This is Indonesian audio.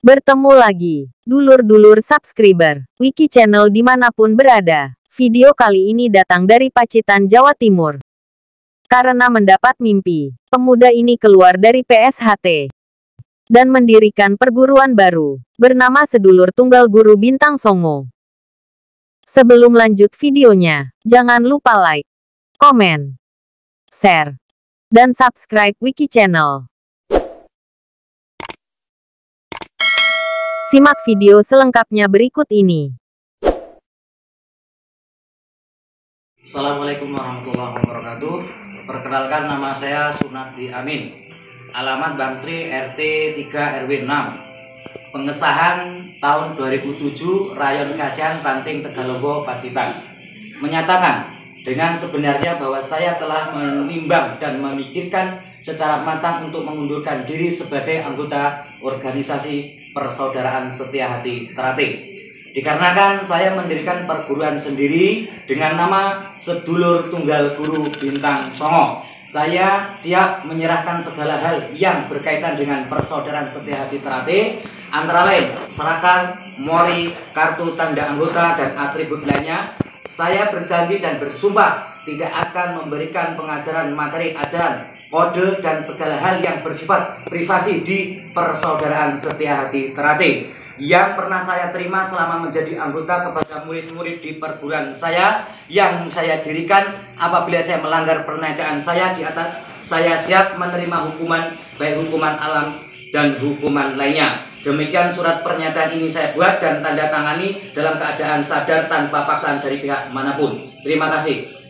Bertemu lagi, dulur-dulur subscriber, Wiki Channel dimanapun berada. Video kali ini datang dari Pacitan, Jawa Timur. Karena mendapat mimpi, pemuda ini keluar dari PSHT dan mendirikan perguruan baru, bernama Sedulur Tunggal Guru Bintang Songo. Sebelum lanjut videonya, jangan lupa like, komen, share, dan subscribe Wiki Channel. Simak video selengkapnya berikut ini. Assalamualaikum warahmatullahi wabarakatuh. Perkenalkan, nama saya Sunardi Amin. Alamat Bang Sri RT 3 RW 6. Pengesahan tahun 2007 Rayon Kasihan Ranting Tegalombo Pacitan. Menyatakan dengan sebenarnya bahwa saya telah menimbang dan memikirkan secara matang untuk mengundurkan diri sebagai anggota organisasi Persaudaraan Setia Hati Terate. Dikarenakan saya mendirikan perguruan sendiri dengan nama Sedulur Tunggal Guru Bintang Songo. Saya siap menyerahkan segala hal yang berkaitan dengan Persaudaraan Setia Hati Terate, antara lain serahkan mori, kartu tanda anggota, dan atribut lainnya. Saya berjanji dan bersumpah tidak akan memberikan pengajaran materi ajaran, kode, dan segala hal yang bersifat privasi di Persaudaraan Setia Hati Terate yang pernah saya terima selama menjadi anggota kepada murid-murid di perguruan saya yang saya dirikan. Apabila saya melanggar pernyataan saya di atas, saya siap menerima hukuman, baik hukuman alam dan hukuman lainnya. Demikian surat pernyataan ini saya buat dan tanda tangani dalam keadaan sadar tanpa paksaan dari pihak manapun. Terima kasih.